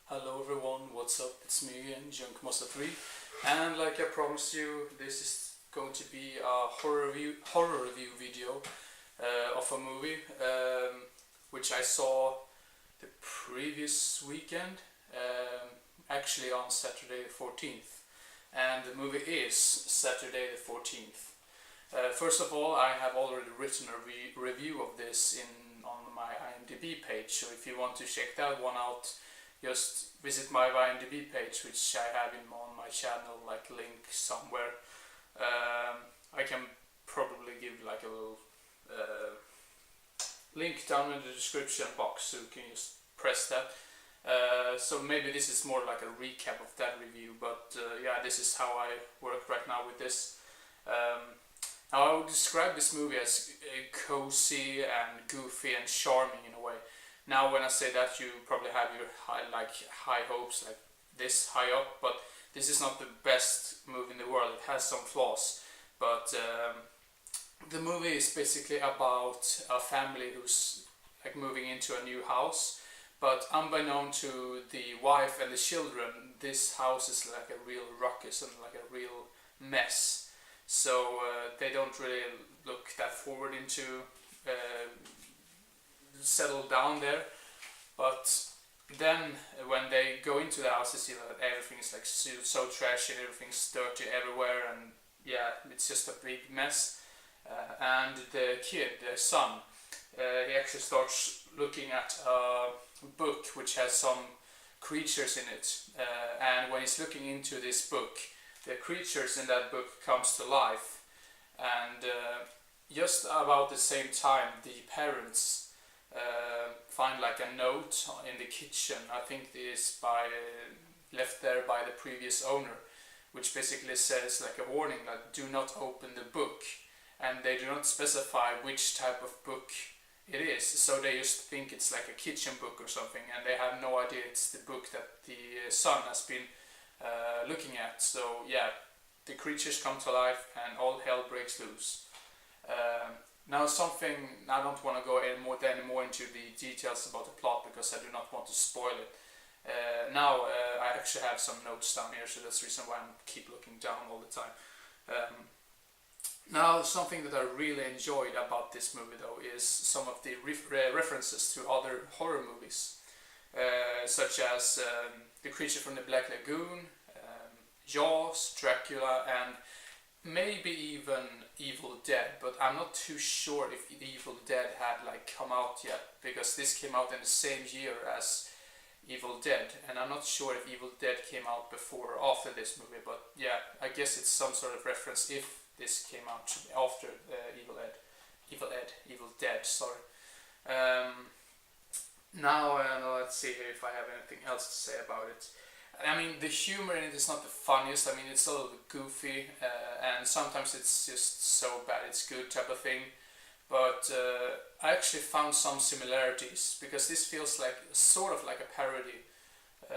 Hello everyone, what's up? It's me again, Junkmaster3, and like I promised you, this is going to be a horror review video of a movie which I saw the previous weekend, actually on Saturday the 14th, and the movie is Saturday the 14th. First of all, I have already written a review of this on my IMDb page, so if you want to check that one out, just visit my IMDb page, which I have on my channel, like link somewhere. I can probably give like a little link down in the description box, so you can just press that. So maybe this is more like a recap of that review, but yeah, this is how I work right now with this. Now I would describe this movie as cozy and goofy and charming in a way. Now when I say that, you probably have your high hopes, like this high up, but this is not the best movie in the world. It has some flaws, but the movie is basically about a family who's like moving into a new house, but unbeknown to the wife and the children, this house is like a real ruckus and like a real mess. So they don't really look that forward into settle down there, but then when they go into the house, they see that everything is like so trashy, everything's dirty everywhere, and yeah, it's just a big mess. And the kid, the son, he actually starts looking at a book which has some creatures in it, and when he's looking into this book, the creatures in that book comes to life, and just about the same time, the parents find like a note in the kitchen. I think this left there by the previous owner, which basically says like a warning, like do not open the book, and they do not specify which type of book it is, so they just think it's like a kitchen book or something, and they have no idea it's the book that the son has been looking at. So yeah, the creatures come to life and all hell breaks loose. Now something, I don't want to go any more into the details about the plot because I do not want to spoil it. Now I actually have some notes down here, so that's the reason why I keep looking down all the time. Now something that I really enjoyed about this movie though is some of the references to other horror movies, such as The Creature from the Black Lagoon, Jaws, Dracula, and maybe even Evil Dead, but I'm not too sure if Evil Dead had like come out yet, because this came out in the same year as Evil Dead, and I'm not sure if Evil Dead came out before or after this movie, but yeah, I guess it's some sort of reference if this came out after Evil Dead, sorry. Now let's see here if I have anything else to say about it. I mean, the humor in it is not the funniest. I mean, it's a little bit goofy, and sometimes it's just so bad it's good type of thing. But I actually found some similarities, because this feels like sort of like a parody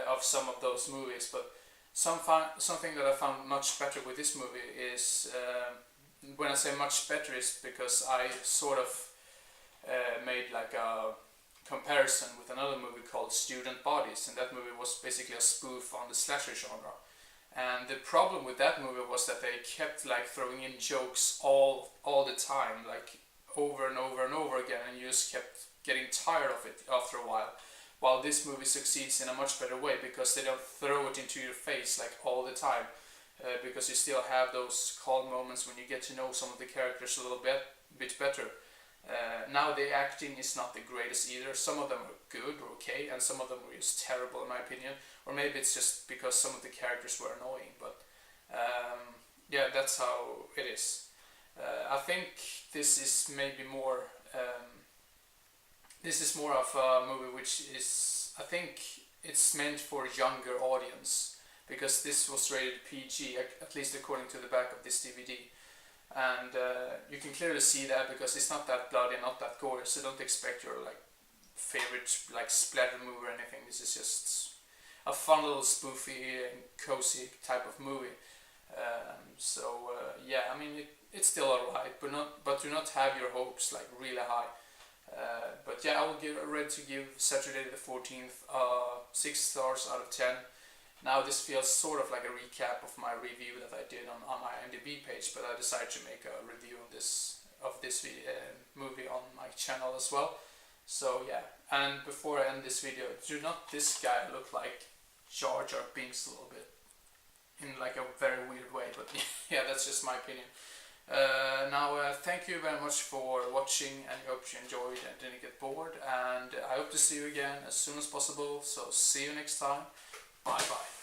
of some of those movies. But something that I found much better with this movie is, when I say much better, is because I sort of made like a comparison with another movie called Student Bodies, and that movie was basically a spoof on the slasher genre. And the problem with that movie was that they kept like throwing in jokes all the time, like over and over and over again, and you just kept getting tired of it after a while this movie succeeds in a much better way, because they don't throw it into your face like all the time, because you still have those calm moments when you get to know some of the characters a little bit better. Now the acting is not the greatest either. Some of them are good or okay, and some of them were just terrible in my opinion. Or maybe it's just because some of the characters were annoying. But yeah, that's how it is. I think this is maybe more. This is more of a movie which is, I think it's meant for a younger audience, because this was rated PG, at least according to the back of this DVD. And you can clearly see that, because it's not that bloody and not that gory, so don't expect your like favorite like splatter movie or anything. This is just a fun little spoofy and cozy type of movie. Yeah, I mean it's still alright, but do not have your hopes like really high. But yeah, I will give ready to give Saturday the 14th 6 stars out of 10. Now this feels sort of like a recap of my review that I did on my IMDb page, but I decided to make a review of this movie on my channel as well. So yeah, and before I end this video, do not this guy look like Jar Jar Binks a little bit? In like a very weird way, but yeah, that's just my opinion. Thank you very much for watching, and I hope you enjoyed and didn't get bored, and I hope to see you again as soon as possible, so see you next time. Bye bye.